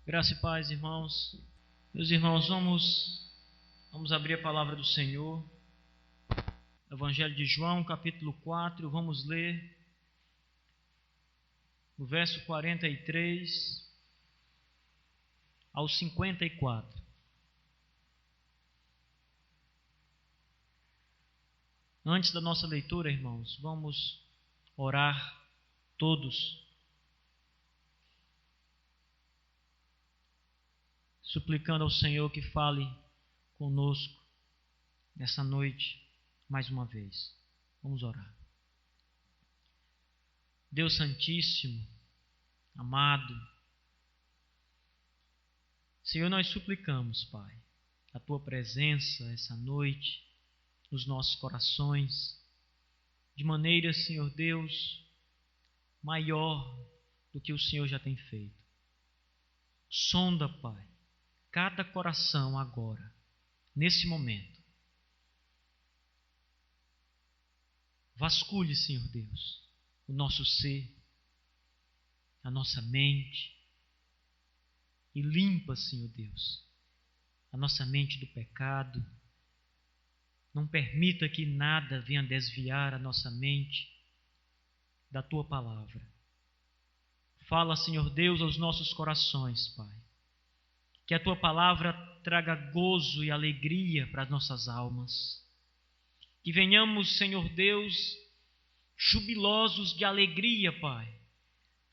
Graça e paz, irmãos. Meus irmãos, vamos abrir a palavra do Senhor. Evangelho de João, capítulo 4. Vamos ler o verso 43 ao 54. Antes da nossa leitura, irmãos, vamos orar todos, suplicando ao Senhor que fale conosco nessa noite, mais uma vez. Vamos orar. Deus Santíssimo, amado, Senhor, nós suplicamos, Pai, a Tua presença essa noite nos nossos corações, de maneira, Senhor Deus, maior do que o Senhor já tem feito. Sonda, Pai, cada coração agora, nesse momento. Vasculhe, Senhor Deus, o nosso ser, a nossa mente, e limpa, Senhor Deus, a nossa mente do pecado. Não permita que nada venha desviar a nossa mente da Tua palavra. Fala, Senhor Deus, aos nossos corações, Pai. Que a Tua palavra traga gozo e alegria para as nossas almas. Que venhamos, Senhor Deus, jubilosos de alegria, Pai,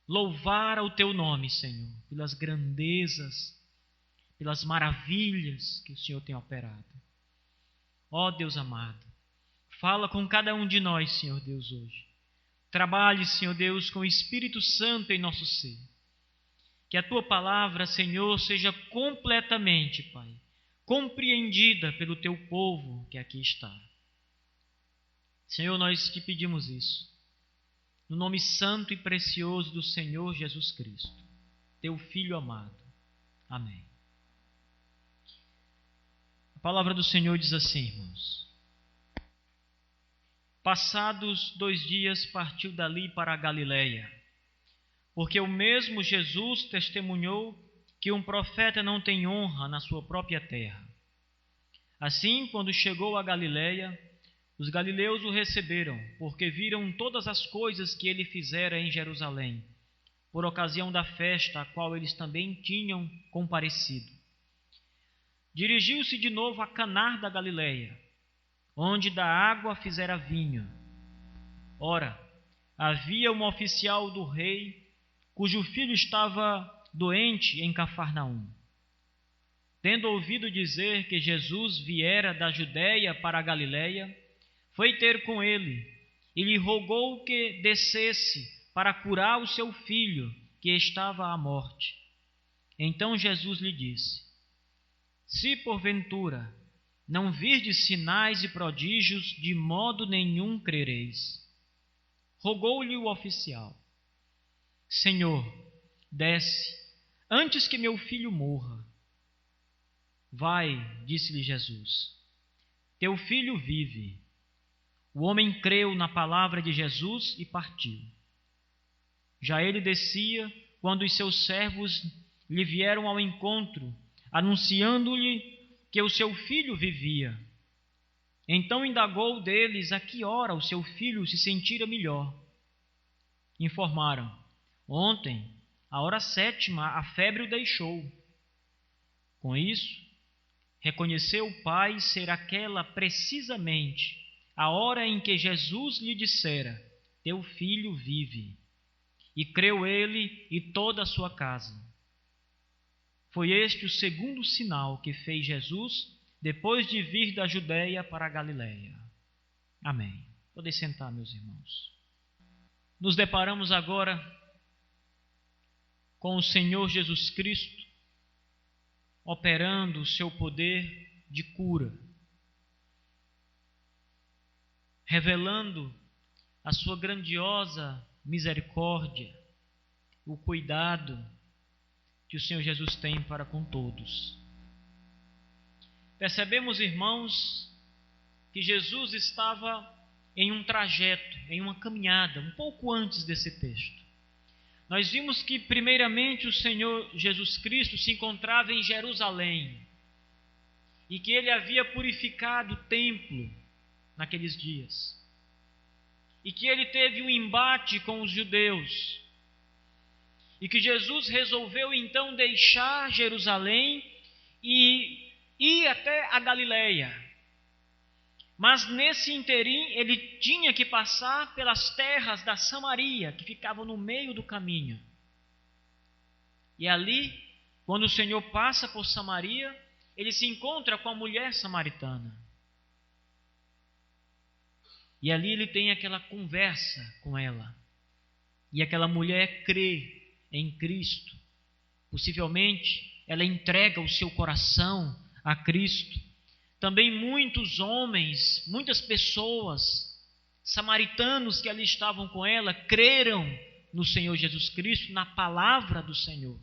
louvar ao Teu nome, Senhor, pelas grandezas, pelas maravilhas que o Senhor tem operado. Ó Deus amado, fala com cada um de nós, Senhor Deus, hoje. Trabalhe, Senhor Deus, com o Espírito Santo em nosso ser. Que a Tua palavra, Senhor, seja completamente, Pai, compreendida pelo Teu povo que aqui está. Senhor, nós te pedimos isso, no nome santo e precioso do Senhor Jesus Cristo, Teu Filho amado. Amém. A palavra do Senhor diz assim, irmãos: Passados 2 dias partiu dali para a Galileia, porque o mesmo Jesus testemunhou que um profeta não tem honra na sua própria terra. Assim, quando chegou a Galileia, os galileus o receberam, porque viram todas as coisas que ele fizera em Jerusalém, por ocasião da festa a qual eles também tinham comparecido. Dirigiu-se de novo a Caná da Galileia, onde da água fizera vinho. Ora, havia um oficial do rei, cujo filho estava doente em Cafarnaum. Tendo ouvido dizer que Jesus viera da Judeia para a Galileia, foi ter com ele e lhe rogou que descesse para curar o seu filho, que estava à morte. Então Jesus lhe disse: Se porventura não virdes sinais e prodígios, de modo nenhum crereis. Rogou-lhe o oficial: Senhor, desce, antes que meu filho morra. Vai, disse-lhe Jesus, teu filho vive. O homem creu na palavra de Jesus e partiu. Já ele descia, quando os seus servos lhe vieram ao encontro, anunciando-lhe que o seu filho vivia. Então indagou deles a que hora o seu filho se sentira melhor. Informaram: Ontem, à hora 7ª, a febre o deixou. Com isso, reconheceu o pai ser aquela precisamente a hora em que Jesus lhe dissera: Teu filho vive. E creu ele e toda a sua casa. Foi este o segundo sinal que fez Jesus depois de vir da Judeia para a Galileia. Amém. Podem sentar, meus irmãos. Nos deparamos agora com o Senhor Jesus Cristo operando o seu poder de cura, revelando a sua grandiosa misericórdia, o cuidado que o Senhor Jesus tem para com todos. Percebemos, irmãos, que Jesus estava em um trajeto, em uma caminhada, um pouco antes desse texto. nós vimos que primeiramente o Senhor Jesus Cristo se encontrava em Jerusalém e que ele havia purificado o templo naqueles dias e que ele teve um embate com os judeus e que Jesus resolveu então deixar Jerusalém e ir até a Galileia. Mas nesse interim ele tinha que passar pelas terras da Samaria, que ficavam no meio do caminho. E ali, quando o Senhor passa por Samaria, ele se encontra com a mulher samaritana. E ali ele tem aquela conversa com ela. E aquela mulher crê em Cristo. Possivelmente ela entrega o seu coração a Cristo. Também muitos homens, muitas pessoas, samaritanos que ali estavam com ela, creram no Senhor Jesus Cristo, na palavra do Senhor.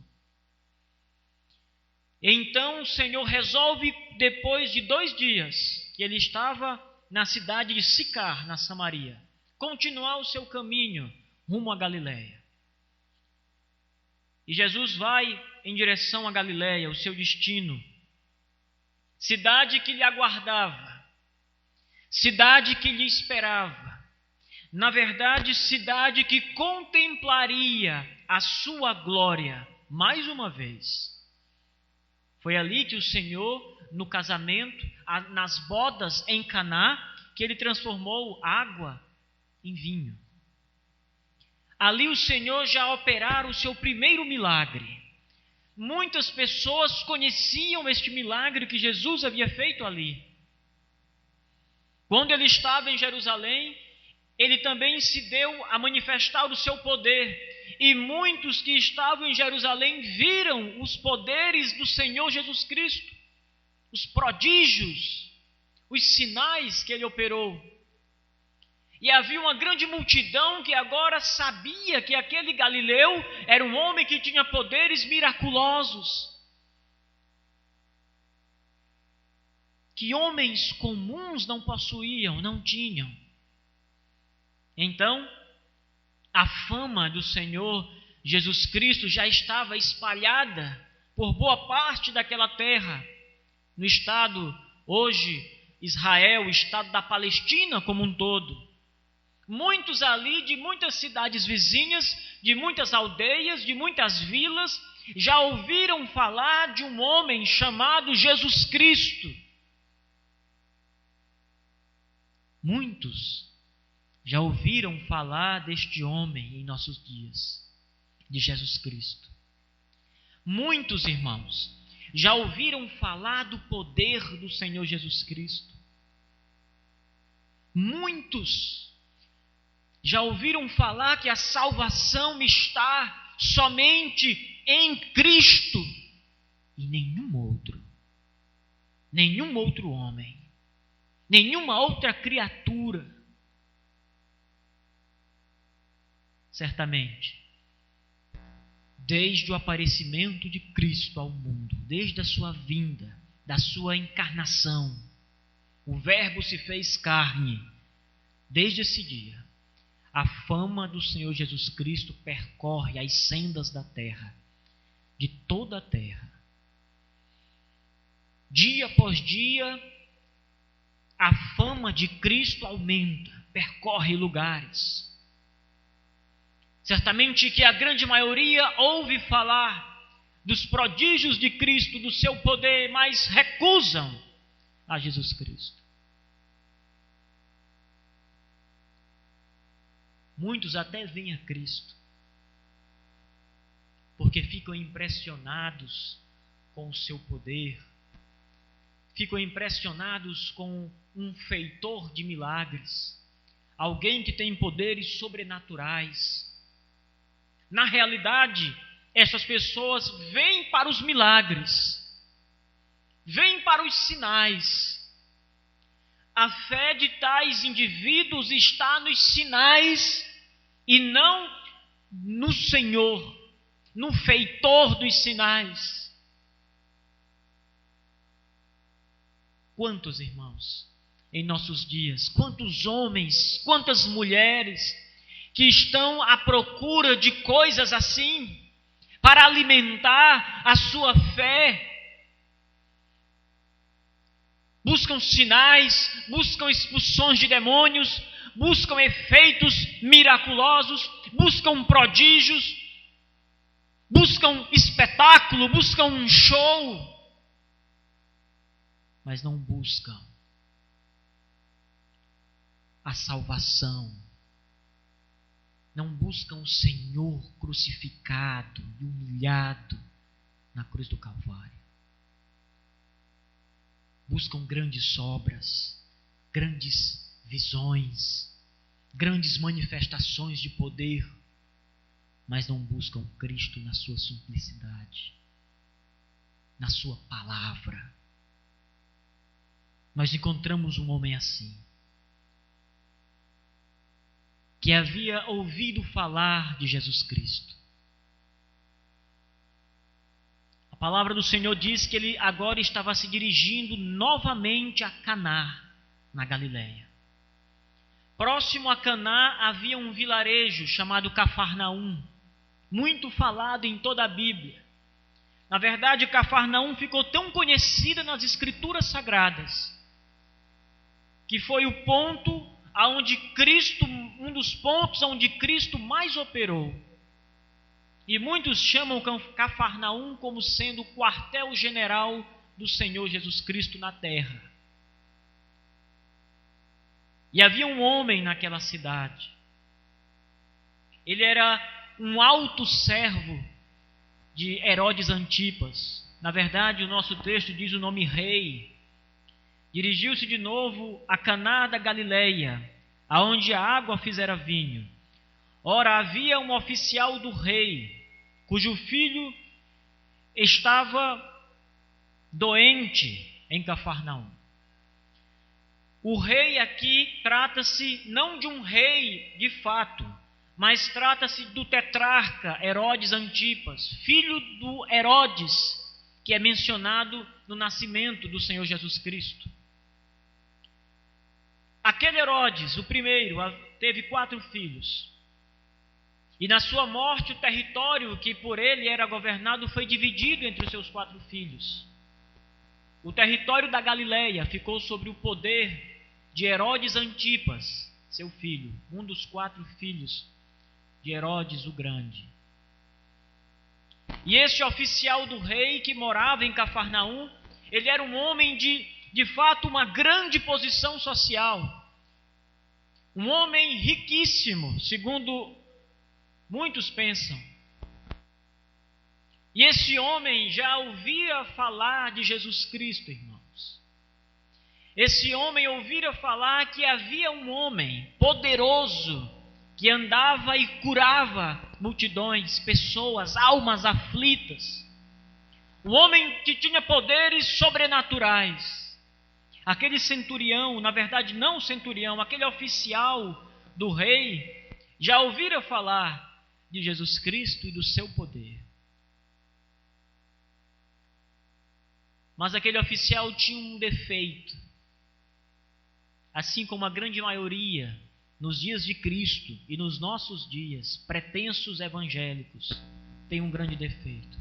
Então o Senhor resolve, depois de 2 dias, que ele estava na cidade de Sicar, na Samaria, continuar o seu caminho rumo à Galileia. E Jesus vai em direção à Galileia, o seu destino. Cidade que lhe aguardava, cidade que lhe esperava, na verdade, cidade que contemplaria a sua glória mais uma vez. Foi ali que o Senhor, no casamento, nas bodas em Caná, que ele transformou água em vinho. Ali o Senhor já operara o seu primeiro milagre. Muitas pessoas conheciam este milagre que Jesus havia feito ali. Quando ele estava em Jerusalém, ele também se deu a manifestar o seu poder. E muitos que estavam em Jerusalém viram os poderes do Senhor Jesus Cristo, os prodígios, os sinais que ele operou. E havia uma grande multidão que agora sabia que aquele Galileu era um homem que tinha poderes miraculosos. Que homens comuns não possuíam, não tinham. Então, a fama do Senhor Jesus Cristo já estava espalhada por boa parte daquela terra. No estado, hoje, Israel, o estado da Palestina como um todo. Muitos ali de muitas cidades vizinhas, de muitas aldeias, de muitas vilas, já ouviram falar de um homem chamado Jesus Cristo. Muitos já ouviram falar deste homem em nossos dias, de Jesus Cristo. Muitos irmãos já ouviram falar do poder do Senhor Jesus Cristo. Muitos já ouviram falar que a salvação está somente em Cristo e nenhum outro homem, nenhuma outra criatura. Certamente, desde o aparecimento de Cristo ao mundo, desde a sua vinda, da sua encarnação, o Verbo se fez carne. Desde esse dia, a fama do Senhor Jesus Cristo percorre as sendas da terra, de toda a terra. Dia após dia, a fama de Cristo aumenta, percorre lugares. Certamente que a grande maioria ouve falar dos prodígios de Cristo, do seu poder, mas recusam a Jesus Cristo. Muitos até vêm a Cristo, porque ficam impressionados com o seu poder, ficam impressionados com um feitor de milagres, alguém que tem poderes sobrenaturais. Na realidade, essas pessoas vêm para os milagres, vêm para os sinais. A fé de tais indivíduos está nos sinais e não no Senhor, no feitor dos sinais. Quantos irmãos em nossos dias, quantos homens, quantas mulheres que estão à procura de coisas assim, para alimentar a sua fé. Buscam sinais, buscam expulsões de demônios, buscam efeitos miraculosos, buscam prodígios, buscam espetáculo, buscam um show, mas não buscam a salvação. Não buscam o Senhor crucificado e humilhado na cruz do Calvário. Buscam grandes obras, grandes visões, grandes manifestações de poder, mas não buscam Cristo na sua simplicidade, na sua palavra. Nós encontramos um homem assim, que havia ouvido falar de Jesus Cristo. A palavra do Senhor diz que ele agora estava se dirigindo novamente a Caná, na Galileia. Próximo a Caná havia um vilarejo chamado Cafarnaum, muito falado em toda a Bíblia. Na verdade, Cafarnaum ficou tão conhecida nas Escrituras Sagradas, que foi o ponto aonde Cristo, um dos pontos onde Cristo mais operou. E muitos chamam Cafarnaum como sendo o quartel-general do Senhor Jesus Cristo na terra. E havia um homem naquela cidade. Ele era um alto servo de Herodes Antipas. Na verdade, o nosso texto diz o nome rei. Dirigiu-se de novo a Caná da Galileia, aonde a água fizera vinho. Ora, havia um oficial do rei, cujo filho estava doente em Cafarnaum. O rei aqui trata-se não de um rei de fato, mas trata-se do tetrarca Herodes Antipas, filho do Herodes, que é mencionado no nascimento do Senhor Jesus Cristo. Aquele Herodes, o primeiro, teve 4 filhos. E na sua morte, o território que por ele era governado foi dividido entre os seus 4 filhos. O território da Galileia ficou sob o poder de Herodes Antipas, seu filho, um dos 4 filhos de Herodes o Grande. E esse oficial do rei que morava em Cafarnaum, ele era um homem de fato, uma grande posição social. Um homem riquíssimo, segundo muitos pensam. E esse homem já ouvia falar de Jesus Cristo, irmãos. Esse homem ouvira falar que havia um homem poderoso que andava e curava multidões, pessoas, almas aflitas. Um homem que tinha poderes sobrenaturais. Aquele centurião, na verdade não centurião, aquele oficial do rei, já ouvira falar de Jesus Cristo e do seu poder. Mas aquele oficial tinha um defeito. Assim como a grande maioria, nos dias de Cristo e nos nossos dias, pretensos evangélicos, tem um grande defeito.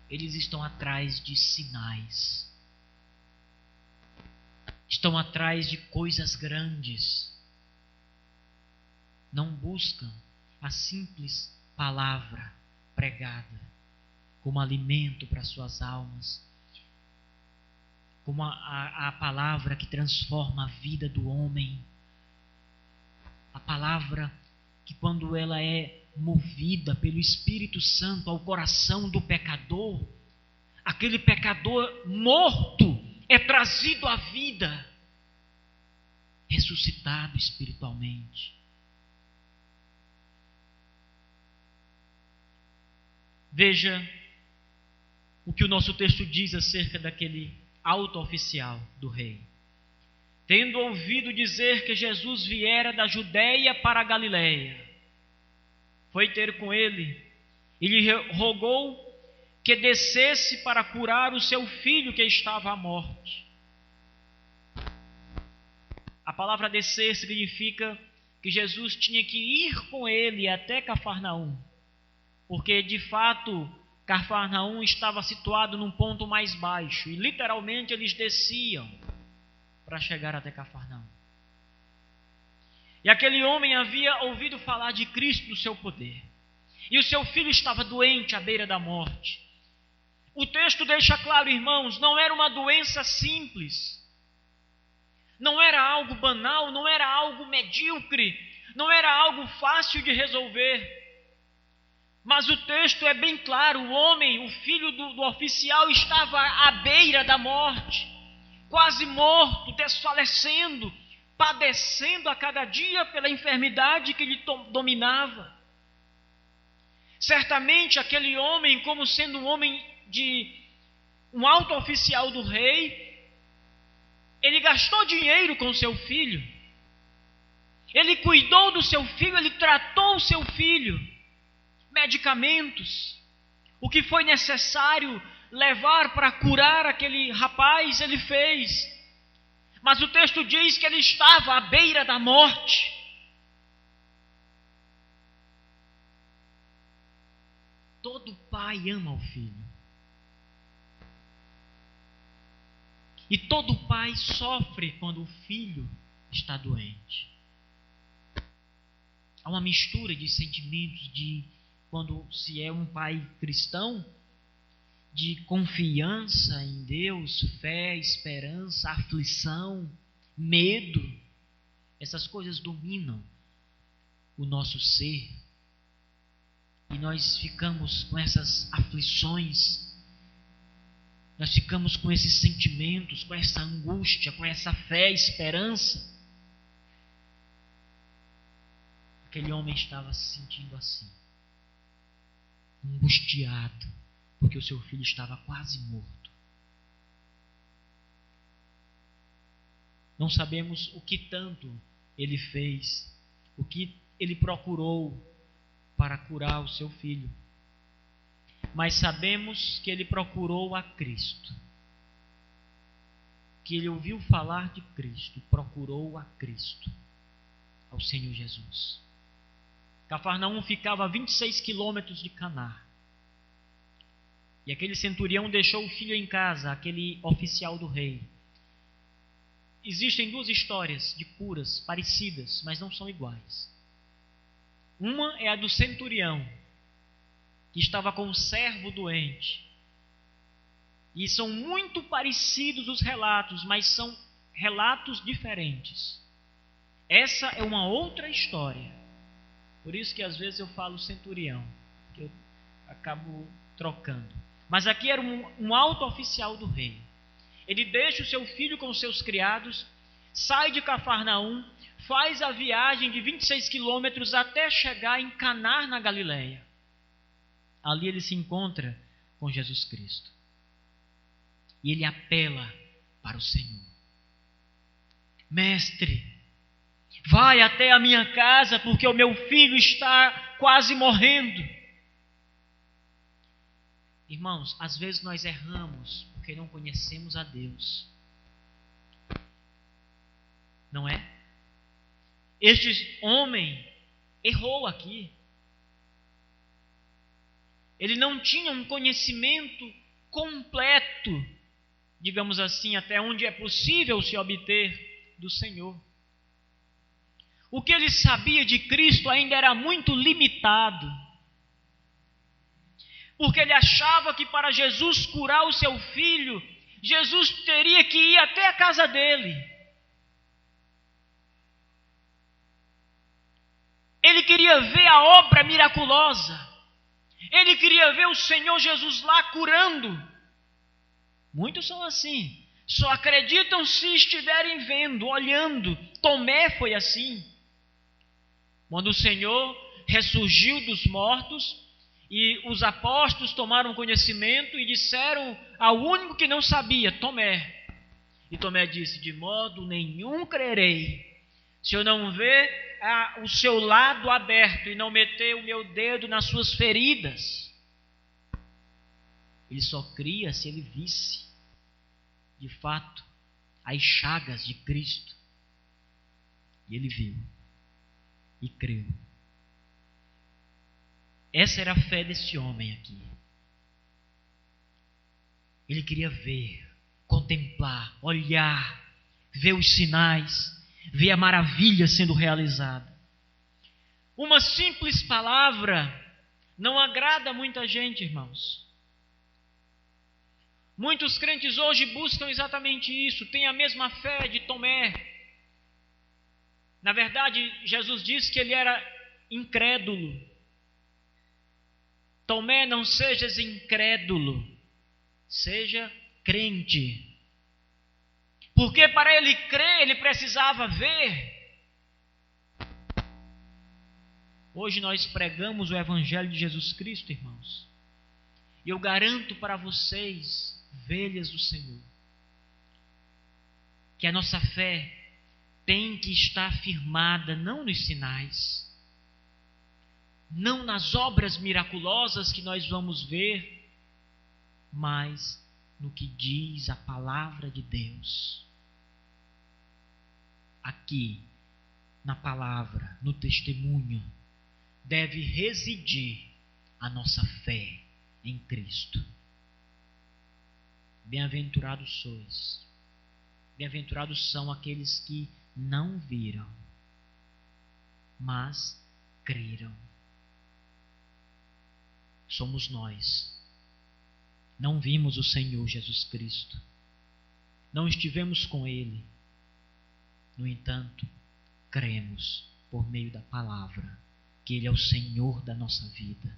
Eles estão atrás de sinais. Estão atrás de coisas grandes. Não buscam a simples palavra pregada como alimento para suas almas, como a palavra que transforma a vida do homem, a palavra que, quando ela é movida pelo Espírito Santo ao coração do pecador, aquele pecador morto é trazido à vida, ressuscitado espiritualmente. Veja o que o nosso texto diz acerca daquele alto oficial do rei. Tendo ouvido dizer que Jesus viera da Judeia para a Galileia, foi ter com ele e lhe rogou que descesse para curar o seu filho que estava à morte. A palavra descer significa que Jesus tinha que ir com ele até Cafarnaum, porque de fato Cafarnaum estava situado num ponto mais baixo e literalmente eles desciam para chegar até Cafarnaum. E aquele homem havia ouvido falar de Cristo, do seu poder, e o seu filho estava doente à beira da morte. O texto deixa claro, irmãos, não era uma doença simples, não era algo banal, não era algo medíocre, não era algo fácil de resolver. Mas o texto é bem claro, o homem, o filho do oficial, estava à beira da morte, quase morto, desfalecendo, padecendo a cada dia pela enfermidade que lhe dominava. Certamente aquele homem, como sendo um homem um alto oficial do rei, ele gastou dinheiro com seu filho, ele cuidou do seu filho, ele tratou o seu filho, medicamentos, o que foi necessário levar para curar aquele rapaz, ele fez. Mas o texto diz que ele estava à beira da morte. Todo pai ama o filho. E todo pai sofre quando o filho está doente. Há uma mistura de sentimentos quando se é um pai cristão, de confiança em Deus, fé, esperança, aflição, medo. Essas coisas dominam o nosso ser. E nós ficamos com essas aflições, nós ficamos com esses sentimentos, com essa angústia, com essa fé, esperança. Aquele homem estava se sentindo assim, angustiado, porque o seu filho estava quase morto. Não sabemos o que tanto ele fez, o que ele procurou para curar o seu filho. Mas sabemos que ele procurou a Cristo, que ele ouviu falar de Cristo, procurou a Cristo, ao Senhor Jesus. Cafarnaum ficava a 26 quilômetros de Caná. E aquele centurião deixou o filho em casa, aquele oficial do rei. Existem duas histórias de curas parecidas, mas não são iguais. Uma é a do centurião, que estava com um servo doente. E são muito parecidos os relatos, mas são relatos diferentes. Essa é uma outra história. Por isso que às vezes eu falo centurião, que eu acabo trocando. Mas aqui era um alto oficial do rei. Ele deixa o seu filho com os seus criados, sai de Cafarnaum, faz a viagem de 26 quilômetros até chegar em Caná, na Galileia. Ali ele se encontra com Jesus Cristo. E ele apela para o Senhor. Mestre, vai até a minha casa, porque o meu filho está quase morrendo. Irmãos, às vezes nós erramos porque não conhecemos a Deus. Não é? Este homem errou aqui. Ele não tinha um conhecimento completo, digamos assim, até onde é possível se obter do Senhor. O que ele sabia de Cristo ainda era muito limitado, porque ele achava que para Jesus curar o seu filho, Jesus teria que ir até a casa dele. Ele queria ver a obra miraculosa. Ele queria ver o Senhor Jesus lá curando. Muitos são assim. Só acreditam se estiverem vendo, olhando. Tomé foi assim. Quando o Senhor ressurgiu dos mortos e os apóstolos tomaram conhecimento e disseram ao único que não sabia, Tomé. E Tomé disse, de modo nenhum crerei, se eu não ver o seu lado aberto e não meter o meu dedo nas suas feridas. Ele só cria se ele visse, de fato, as chagas de Cristo. E ele viu. e creu. Essa era a fé desse homem aqui. Ele queria ver, contemplar, olhar, ver os sinais, ver a maravilha sendo realizada. Uma simples palavra não agrada muita gente, irmãos. Muitos crentes hoje buscam exatamente isso, têm a mesma fé de Tomé. Na verdade, Jesus disse que ele era incrédulo. Tomé, não sejas incrédulo, seja crente. Porque para ele crer, ele precisava ver. Hoje nós pregamos o Evangelho de Jesus Cristo, irmãos. E eu garanto para vocês, ovelhas do Senhor, que a nossa fé tem que estar firmada não nos sinais, não nas obras miraculosas que nós vamos ver, mas no que diz a palavra de Deus. Aqui, na palavra, no testemunho, deve residir a nossa fé em Cristo. Bem-aventurados sois, bem-aventurados são aqueles que não viram, mas creram. Somos nós. Não vimos o Senhor Jesus Cristo, não estivemos com Ele. No entanto, cremos por meio da palavra que Ele é o Senhor da nossa vida,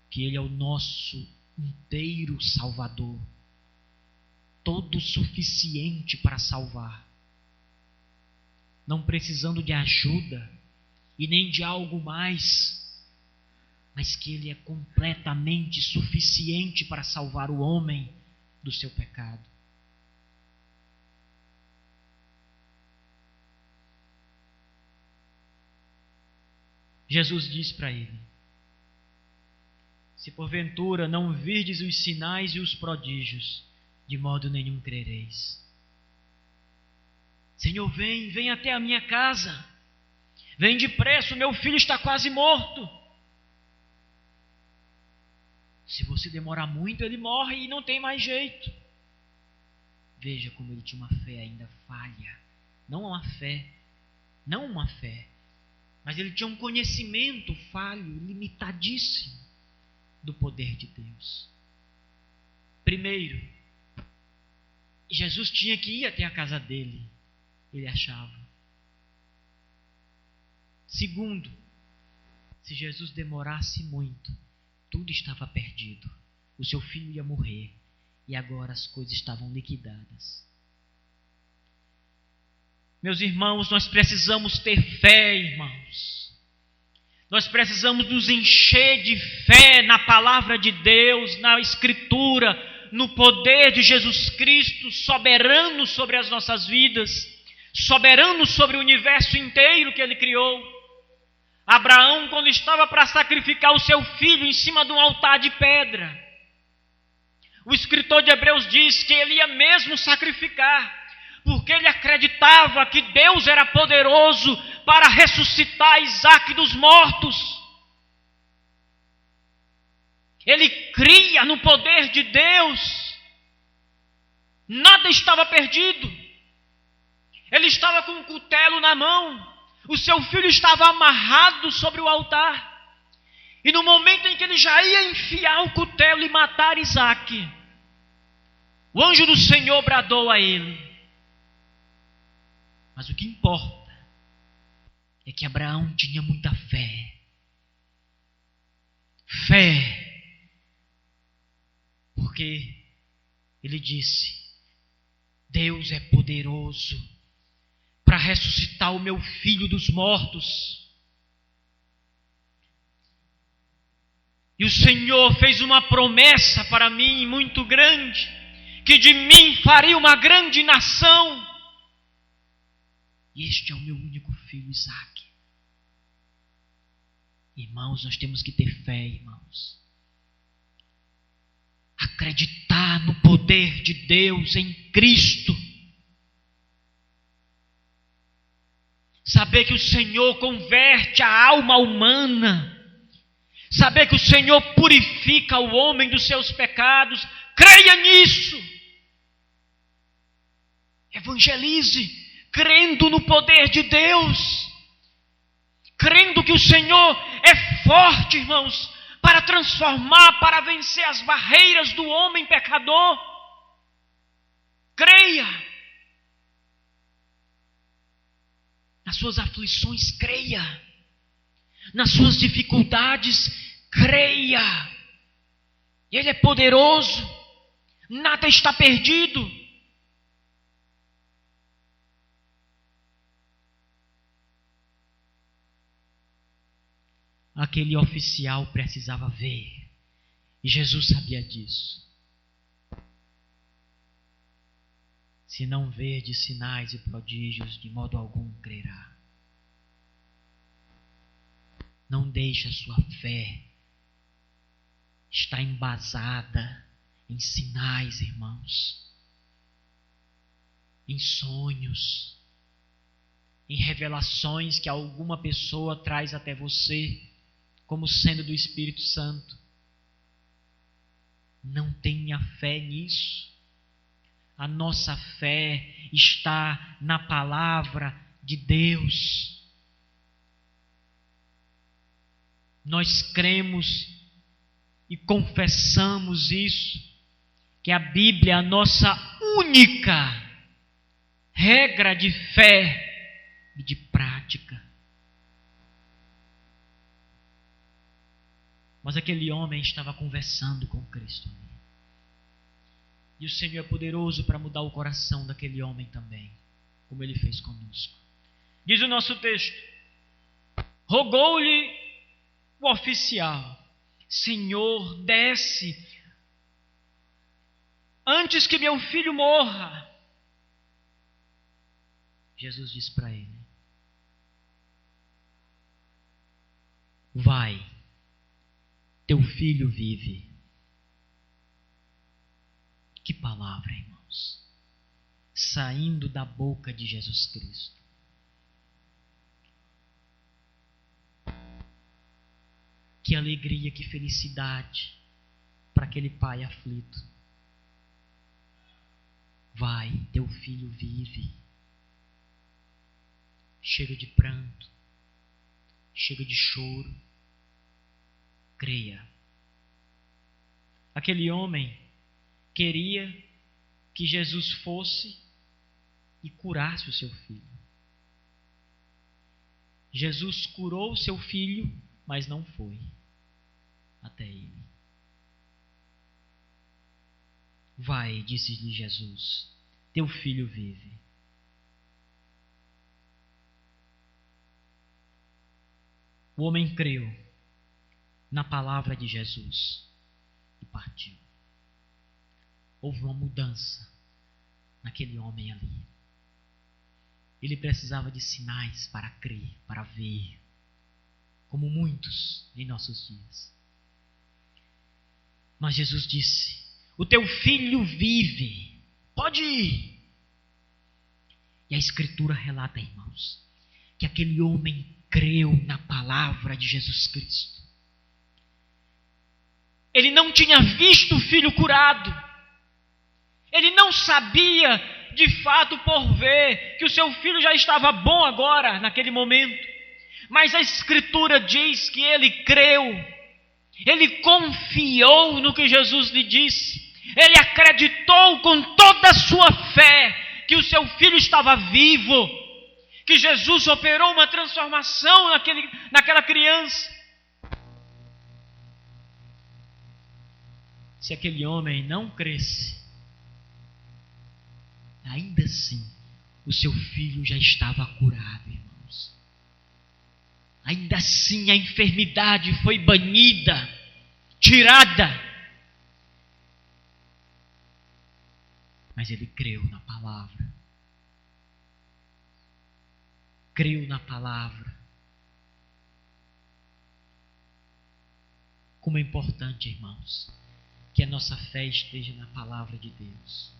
que Ele é o nosso inteiro Salvador, todo suficiente para salvar, não precisando de ajuda e nem de algo mais, mas que Ele é completamente suficiente para salvar o homem do seu pecado. Jesus diz para ele: se porventura não virdes os sinais e os prodígios, de modo nenhum crereis. Senhor, vem até a minha casa. Vem depressa, o meu filho está quase morto. Se você demorar muito, ele morre e não tem mais jeito. Veja como ele tinha uma fé ainda falha. Não uma fé, mas ele tinha um conhecimento falho, limitadíssimo do poder de Deus. Primeiro, Jesus tinha que ir até a casa dele, ele achava. Segundo, se Jesus demorasse muito, tudo estava perdido. O seu filho ia morrer e agora as coisas estavam liquidadas. Meus irmãos, nós precisamos ter fé, irmãos. Nós precisamos nos encher de fé na palavra de Deus, na Escritura, no poder de Jesus Cristo, soberano sobre as nossas vidas, soberano sobre o universo inteiro que Ele criou. Abraão, quando estava para sacrificar o seu filho em cima de um altar de pedra, o escritor de Hebreus diz que ele ia mesmo sacrificar, porque ele acreditava que Deus era poderoso para ressuscitar Isaque dos mortos. Ele cria no poder de Deus. Nada estava perdido. Ele estava com um cutelo na mão. O seu filho estava amarrado sobre o altar. E no momento em que ele já ia enfiar o cutelo e matar Isaque, o anjo do Senhor bradou a ele. Mas o que importa é que Abraão tinha muita fé. Fé. Porque ele disse: Deus é poderoso para ressuscitar o meu filho dos mortos. E o Senhor fez uma promessa para mim muito grande, que de mim faria uma grande nação. E este é o meu único filho, Isaque. Irmãos, nós temos que ter fé, irmãos. Acreditar no poder de Deus em Cristo. saber que o Senhor converte a alma humana, saber que o Senhor purifica o homem dos seus pecados. Creia nisso. Evangelize, crendo no poder de Deus, crendo que o Senhor é forte, irmãos, para transformar, para vencer as barreiras do homem pecador. Creia. Nas suas aflições, creia. Nas suas dificuldades, creia. Ele é poderoso. Nada está perdido. Aquele oficial precisava ver. E Jesus sabia disso. Se não verdes sinais e prodígios, de modo algum crerá. Não deixe a sua fé estar embasada em sinais, irmãos, em sonhos, em revelações que alguma pessoa traz até você, como sendo do Espírito Santo. Não tenha fé nisso. A nossa fé está na palavra de Deus. Nós cremos e confessamos isso, que a Bíblia é a nossa única regra de fé e de prática. Mas aquele homem estava conversando com Cristo. E o Senhor é poderoso para mudar o coração daquele homem também, como Ele fez conosco. Diz o nosso texto: rogou-lhe o oficial: Senhor, desce, antes que meu filho morra. Jesus diz para ele: vai, teu filho vive. Que palavra, irmãos, saindo da boca de Jesus Cristo. Que alegria, que felicidade para aquele pai aflito. Vai, teu filho vive. Chega de pranto, chega de choro. Creia. Aquele homem queria que Jesus fosse e curasse o seu filho. Jesus curou o seu filho, mas não foi até ele. Vai, disse-lhe Jesus, teu filho vive. O homem creu na palavra de Jesus e partiu. Houve uma mudança naquele homem ali. Ele precisava de sinais para crer, para ver, como muitos em nossos dias. Mas Jesus disse: o teu filho vive, pode ir. E a Escritura relata, irmãos, que aquele homem creu na palavra de Jesus Cristo. Ele não tinha visto o filho curado. Ele não sabia, de fato, por ver, que o seu filho já estava bom agora, naquele momento. Mas a Escritura diz que ele creu. Ele confiou no que Jesus lhe disse. Ele acreditou com toda a sua fé que o seu filho estava vivo, que Jesus operou uma transformação naquela criança. Se aquele homem não cresce, ainda assim, o seu filho já estava curado, irmãos. Ainda assim, a enfermidade foi banida, tirada. Mas ele creu na palavra. Creu na palavra. Como é importante, irmãos, que a nossa fé esteja na palavra de Deus.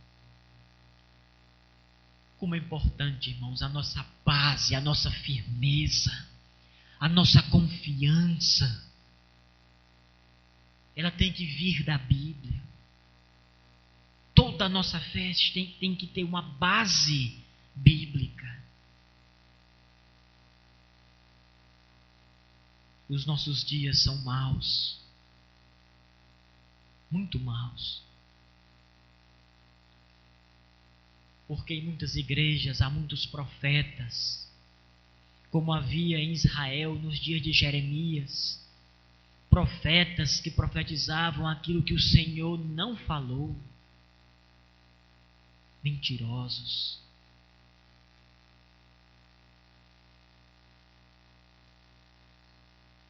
Como é importante, irmãos, a nossa base, a nossa firmeza, a nossa confiança. Ela tem que vir da Bíblia. Toda a nossa fé tem que ter uma base bíblica. Os nossos dias são maus. Muito maus. Porque em muitas igrejas há muitos profetas, como havia em Israel nos dias de Jeremias, profetas que profetizavam aquilo que o Senhor não falou. Mentirosos.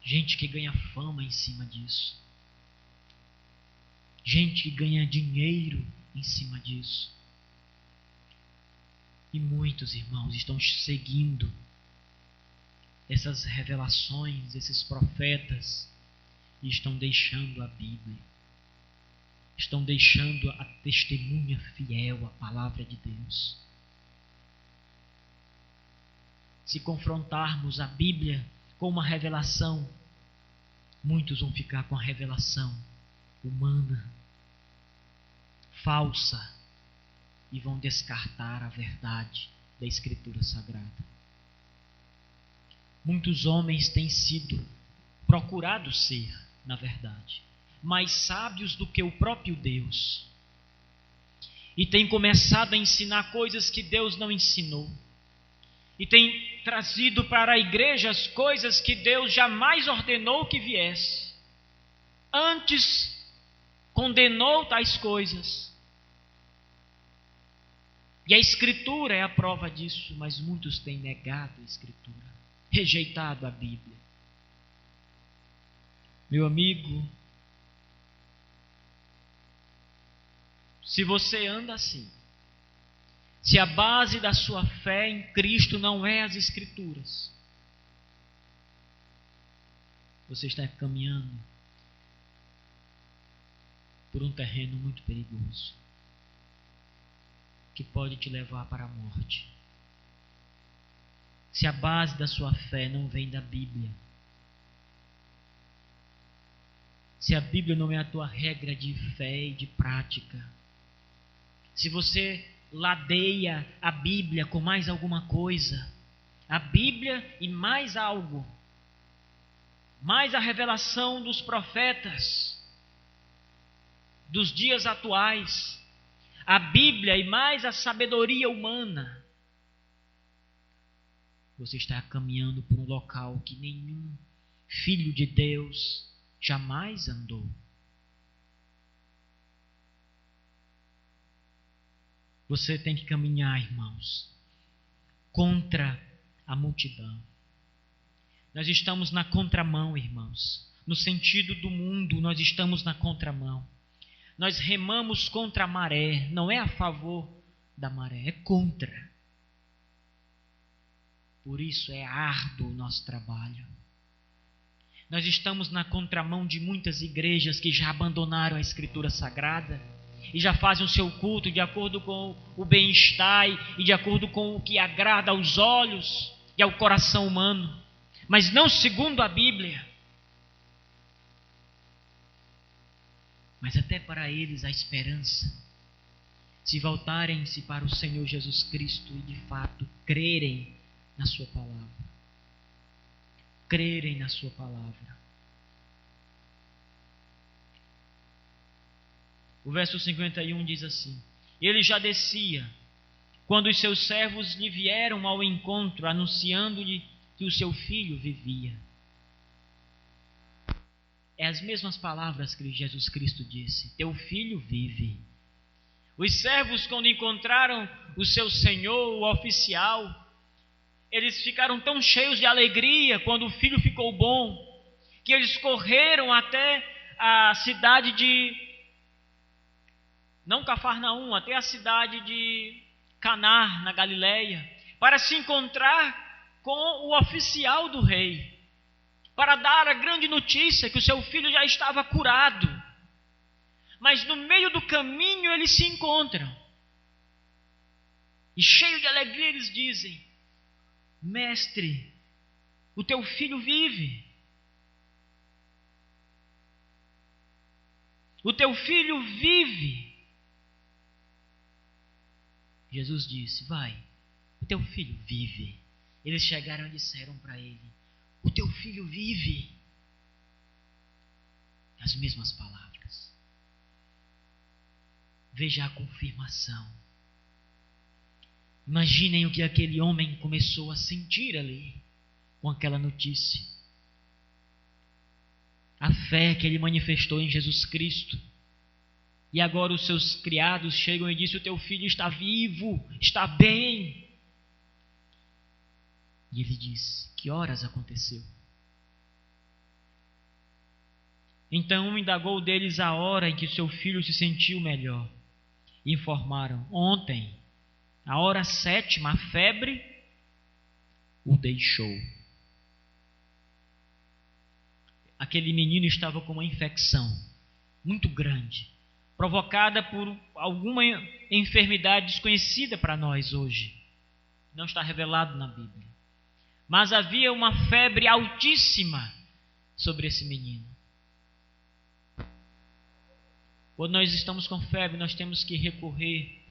Gente que ganha fama em cima disso. Gente que ganha dinheiro em cima disso. E muitos irmãos estão seguindo essas revelações, esses profetas, e estão deixando a Bíblia. Estão deixando a testemunha fiel, a palavra de Deus. Se confrontarmos a Bíblia com uma revelação, muitos vão ficar com a revelação humana, falsa, e vão descartar a verdade da Escritura Sagrada. Muitos homens têm sido procurados ser, na verdade, mais sábios do que o próprio Deus, e têm começado a ensinar coisas que Deus não ensinou, e têm trazido para a igreja as coisas que Deus jamais ordenou que viesse. Antes condenou tais coisas. E a Escritura é a prova disso, mas muitos têm negado a Escritura, rejeitado a Bíblia. Meu amigo, se você anda assim, se a base da sua fé em Cristo não é as Escrituras, você está caminhando por um terreno muito perigoso, que pode te levar para a morte. Se a base da sua fé não vem da Bíblia, se a Bíblia não é a tua regra de fé e de prática, se você ladeia a Bíblia com mais alguma coisa, a Bíblia e mais algo, mais a revelação dos profetas dos dias atuais, a Bíblia e mais a sabedoria humana, você está caminhando por um local que nenhum filho de Deus jamais andou. Você tem que caminhar, irmãos, contra a multidão. Nós estamos na contramão, irmãos. No sentido do mundo, nós estamos na contramão. Nós remamos contra a maré, não é a favor da maré, é contra. Por isso é árduo o nosso trabalho. Nós estamos na contramão de muitas igrejas que já abandonaram a Escritura Sagrada e já fazem o seu culto de acordo com o bem-estar e de acordo com o que agrada aos olhos e ao coração humano, mas não segundo a Bíblia. Mas até para eles a esperança, se voltarem-se para o Senhor Jesus Cristo e de fato crerem na sua palavra. Crerem na sua palavra. O verso 51 diz assim: ele já descia, quando os seus servos lhe vieram ao encontro, anunciando-lhe que o seu filho vivia. É as mesmas palavras que Jesus Cristo disse: teu filho vive. Os servos, quando encontraram o seu senhor, o oficial, eles ficaram tão cheios de alegria quando o filho ficou bom, que eles correram até a cidade de, não Cafarnaum, até a cidade de Caná, na Galileia, para se encontrar com o oficial do rei, para dar a grande notícia que o seu filho já estava curado. Mas no meio do caminho eles se encontram. E cheio de alegria eles dizem: Mestre, o teu filho vive. O teu filho vive. Jesus disse: vai, o teu filho vive. Eles chegaram e disseram para ele: o teu filho vive. As mesmas palavras. Veja a confirmação. Imaginem o que aquele homem começou a sentir ali, com aquela notícia. A fé que ele manifestou em Jesus Cristo. E agora os seus criados chegam e dizem: o teu filho está vivo, está bem. E ele disse: que horas aconteceu? Então indagou deles a hora em que seu filho se sentiu melhor. E informaram: ontem, a hora 7, a febre o deixou. Aquele menino estava com uma infecção muito grande, provocada por alguma enfermidade desconhecida para nós hoje. Não está revelado na Bíblia. Mas havia uma febre altíssima sobre esse menino. Quando nós estamos com febre, nós temos que recorrer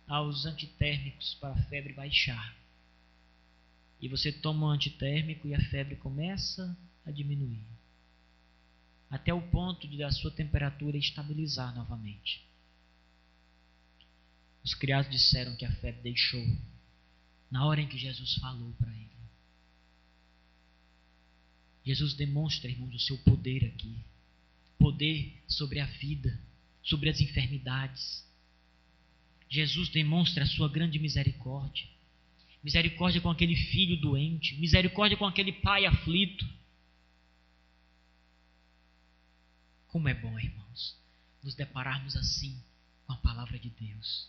aos antitérmicos para a febre baixar. E você toma um antitérmico e a febre começa a diminuir, até o ponto de a sua temperatura estabilizar novamente. Os criados disseram que a febre deixou na hora em que Jesus falou para ele. Jesus demonstra, irmãos, o seu poder aqui. Poder sobre a vida, sobre as enfermidades. Jesus demonstra a sua grande misericórdia. Misericórdia com aquele filho doente, misericórdia com aquele pai aflito. Como é bom, irmãos, nos depararmos assim com a palavra de Deus.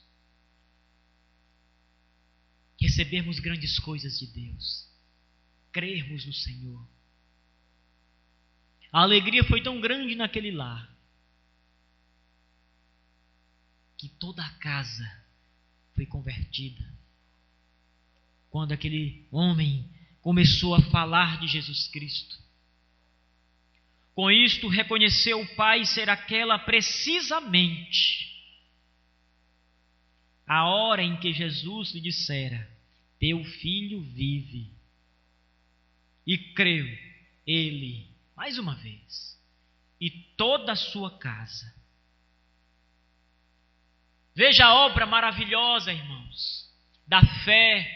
Recebermos grandes coisas de Deus. Crermos no Senhor. A alegria foi tão grande naquele lar que toda a casa foi convertida. Quando aquele homem começou a falar de Jesus Cristo. Com isto, reconheceu o pai ser aquela precisamente a hora em que Jesus lhe dissera: teu filho vive. E creu ele, mais uma vez, e toda a sua casa. Veja a obra maravilhosa, irmãos, da fé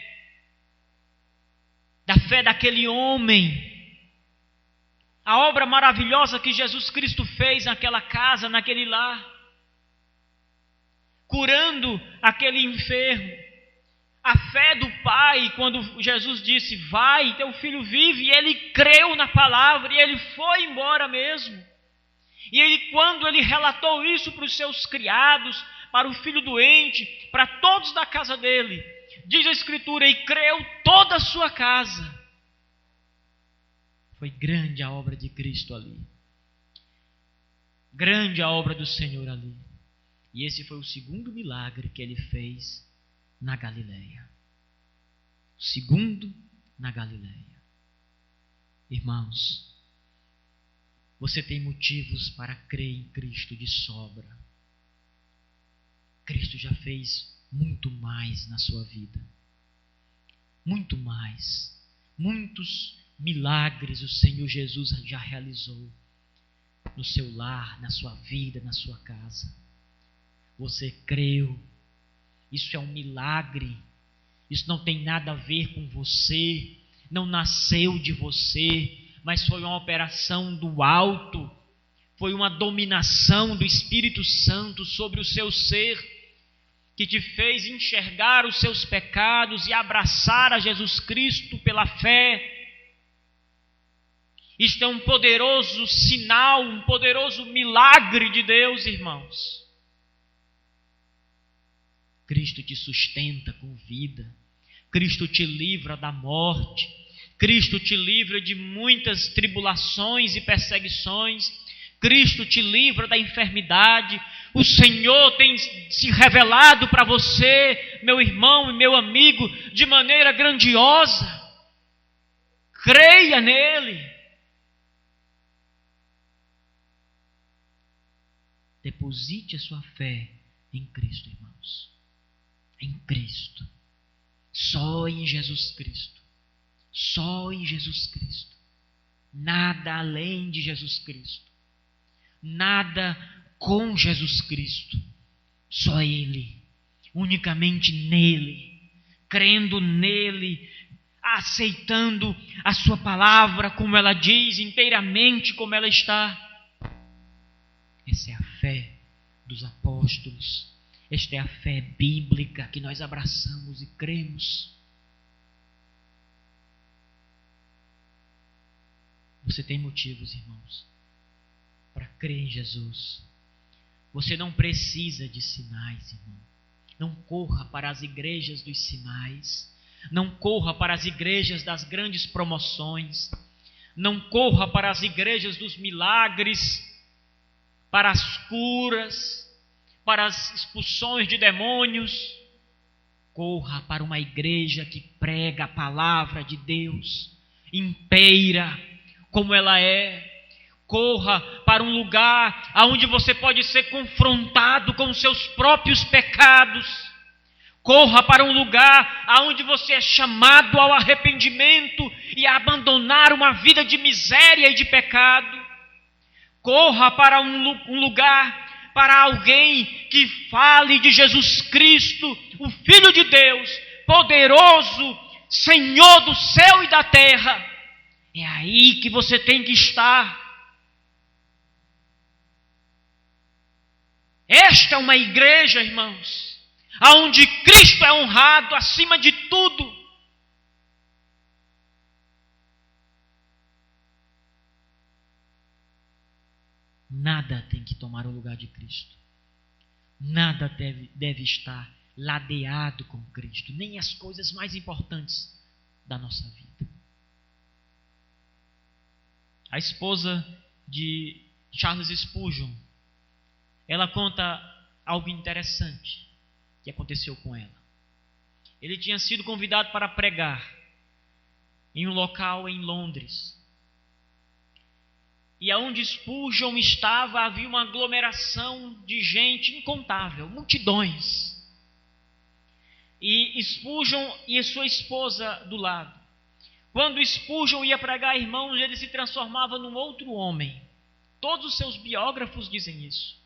daquele homem. A obra maravilhosa que Jesus Cristo fez naquela casa, naquele lar, curando aquele enfermo. A fé do pai, quando Jesus disse: vai, teu filho vive, e ele creu na palavra, e ele foi embora mesmo. E ele, quando ele relatou isso para os seus criados, para o filho doente, para todos da casa dele, diz a Escritura: e creu toda a sua casa. Foi grande a obra de Cristo ali. Grande a obra do Senhor ali. E esse foi o segundo milagre que ele fez na Galileia. O segundo na Galileia. Irmãos, você tem motivos para crer em Cristo de sobra. Cristo já fez muito mais na sua vida. Muito mais. Muitos milagres o Senhor Jesus já realizou no seu lar, na sua vida, na sua casa. Você creu. Isso é um milagre. Isso não tem nada a ver com você. Não nasceu de você, mas foi uma operação do alto. Foi uma dominação do Espírito Santo sobre o seu ser, que te fez enxergar os seus pecados e abraçar a Jesus Cristo pela fé. Isto é um poderoso sinal, um poderoso milagre de Deus, irmãos. Cristo te sustenta com vida. Cristo te livra da morte. Cristo te livra de muitas tribulações e perseguições. Cristo te livra da enfermidade. O Senhor tem se revelado para você, meu irmão e meu amigo, de maneira grandiosa. Creia nele. Deposite a sua fé em Cristo, irmãos. Em Cristo. Só em Jesus Cristo. Só em Jesus Cristo. Nada além de Jesus Cristo. Nada com Jesus Cristo. Só Ele. Unicamente nele. Crendo nele. Aceitando a sua palavra como ela diz, inteiramente como ela está. Essa é a fé dos apóstolos. Esta é a fé bíblica que nós abraçamos e cremos. Você tem motivos, irmãos, para crer em Jesus. Você não precisa de sinais, irmão. Não corra para as igrejas dos sinais. Não corra para as igrejas das grandes promoções. Não corra para as igrejas dos milagres, para as curas, para as expulsões de demônios. Corra para uma igreja que prega a palavra de Deus inteira, como ela é. Corra para um lugar onde você pode ser confrontado com os seus próprios pecados. Corra para um lugar onde você é chamado ao arrependimento e a abandonar uma vida de miséria e de pecado. Corra para um lugar, para alguém que fale de Jesus Cristo, o Filho de Deus, poderoso, Senhor do céu e da terra. É aí que você tem que estar. Esta é uma igreja, irmãos, onde Cristo é honrado acima de tudo. Nada tem que tomar o lugar de Cristo. Nada deve estar ladeado com Cristo, nem as coisas mais importantes da nossa vida. A esposa de Charles Spurgeon, ela conta algo interessante que aconteceu com ela. Ele tinha sido convidado para pregar em um local em Londres. E aonde Spurgeon estava, havia uma aglomeração de gente incontável, multidões. E Spurgeon e a sua esposa do lado. Quando Spurgeon ia pregar, irmãos, ele se transformava num outro homem. Todos os seus biógrafos dizem isso.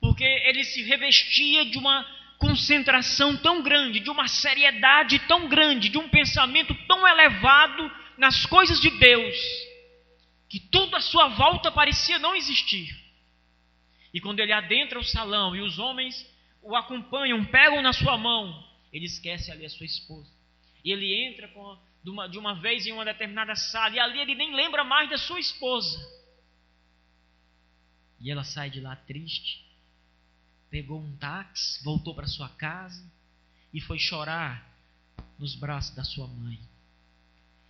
Porque ele se revestia de uma concentração tão grande, de uma seriedade tão grande, de um pensamento tão elevado nas coisas de Deus, que tudo à sua volta parecia não existir. E quando ele adentra o salão e os homens o acompanham, pegam na sua mão, ele esquece ali a sua esposa. E ele entra de uma vez em uma determinada sala, e ali ele nem lembra mais da sua esposa. E ela sai de lá triste, pegou um táxi, voltou para sua casa e foi chorar nos braços da sua mãe.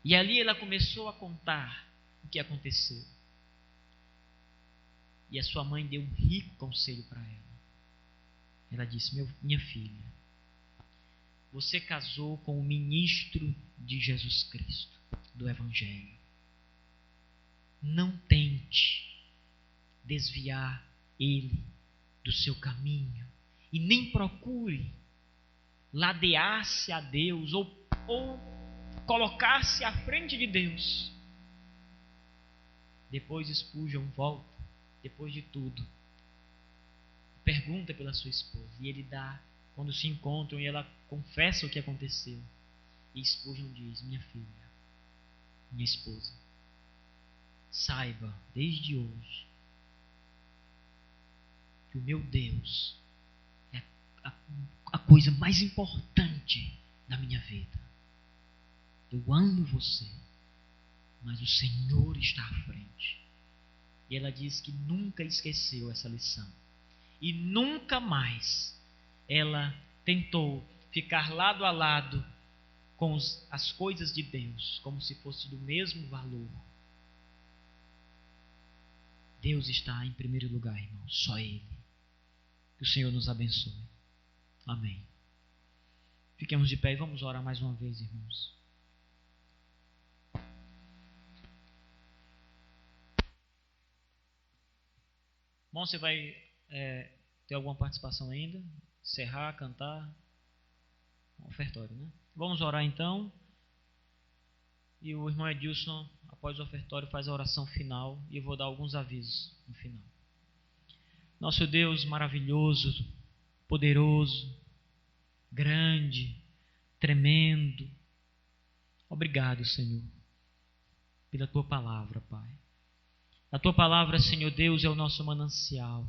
E ali ela começou a contar o que aconteceu. E a sua mãe deu um rico conselho para ela. Ela disse: minha filha, você casou com o ministro de Jesus Cristo, do Evangelho. Não tente desviar ele do seu caminho e nem procure ladear-se a Deus ou colocar-se à frente de Deus. Depois Spurgeon volta, depois de tudo, pergunta pela sua esposa, e ele dá, quando se encontram, e ela confessa o que aconteceu. E Spurgeon diz: minha filha, minha esposa, saiba desde hoje que o meu Deus é a coisa mais importante da minha vida. Eu amo você, mas o Senhor está à frente. E ela diz que nunca esqueceu essa lição. E nunca mais ela tentou ficar lado a lado com as coisas de Deus, como se fosse do mesmo valor. Deus está em primeiro lugar, irmão, só Ele. Que o Senhor nos abençoe. Amém. Fiquemos de pé e vamos orar mais uma vez, irmãos. Bom, você vai ter alguma participação ainda? Encerrar, cantar? Um ofertório, né? Vamos orar então. E o irmão Edilson, após o ofertório, faz a oração final. E eu vou dar alguns avisos no final. Nosso Deus maravilhoso, poderoso, grande, tremendo. Obrigado, Senhor, pela Tua palavra, Pai. A Tua palavra, Senhor Deus, é o nosso manancial.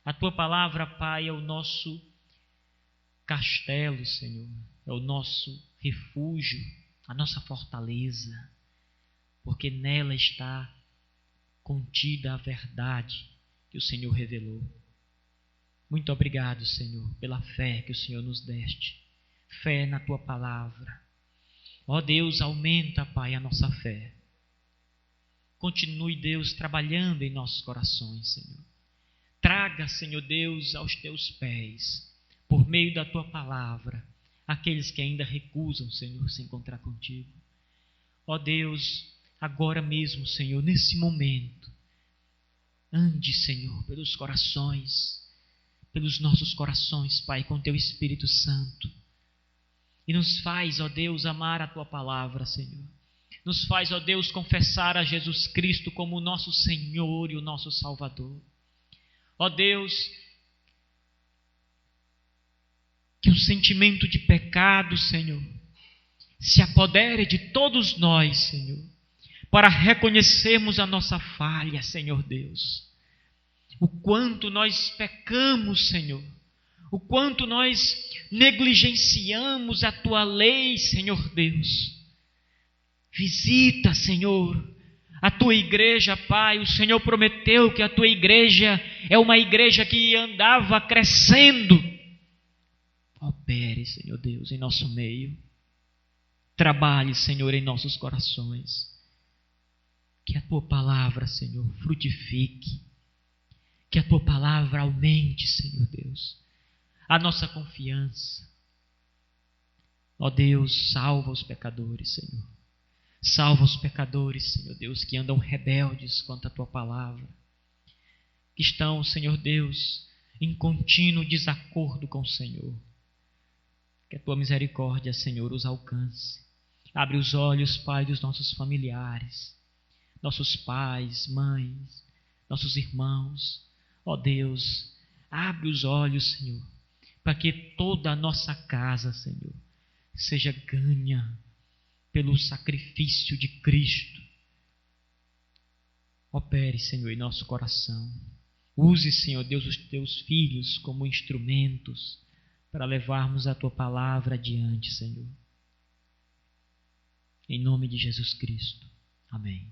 A Tua palavra, Pai, é o nosso castelo, Senhor. É o nosso refúgio, a nossa fortaleza. Porque nela está contida a verdade que o Senhor revelou. Muito obrigado, Senhor, pela fé que o Senhor nos deste. Fé na Tua palavra. Ó Deus, aumenta, Pai, a nossa fé. Continue, Deus, trabalhando em nossos corações, Senhor. Traga, Senhor Deus, aos Teus pés, por meio da Tua palavra, aqueles que ainda recusam, Senhor, se encontrar contigo. Ó Deus, agora mesmo, Senhor, nesse momento, ande, Senhor, pelos corações, pelos nossos corações, Pai, com Teu Espírito Santo. E nos faz, ó Deus, amar a Tua palavra, Senhor. Nos faz, ó Deus, confessar a Jesus Cristo como o nosso Senhor e o nosso Salvador. Ó Deus, que o sentimento de pecado, Senhor, se apodere de todos nós, Senhor, para reconhecermos a nossa falha, Senhor Deus. O quanto nós pecamos, Senhor. O quanto nós negligenciamos a Tua lei, Senhor Deus. Visita, Senhor, a Tua igreja, Pai. O Senhor prometeu que a Tua igreja é uma igreja que andava crescendo. Opere, Senhor Deus, em nosso meio. Trabalhe, Senhor, em nossos corações. Que a Tua palavra, Senhor, frutifique. Que a Tua palavra aumente, Senhor Deus, a nossa confiança. Ó Deus, salva os pecadores, Senhor. Salva os pecadores, Senhor Deus, que andam rebeldes contra a Tua palavra. Que estão, Senhor Deus, em contínuo desacordo com o Senhor. Que a Tua misericórdia, Senhor, os alcance. Abre os olhos, Pai, dos nossos familiares, nossos pais, mães, nossos irmãos. Ó Deus, abre os olhos, Senhor, para que toda a nossa casa, Senhor, seja ganha pelo sacrifício de Cristo. Opere, Senhor, em nosso coração. Use, Senhor Deus, os Teus filhos como instrumentos para levarmos a Tua palavra adiante, Senhor. Em nome de Jesus Cristo. Amém.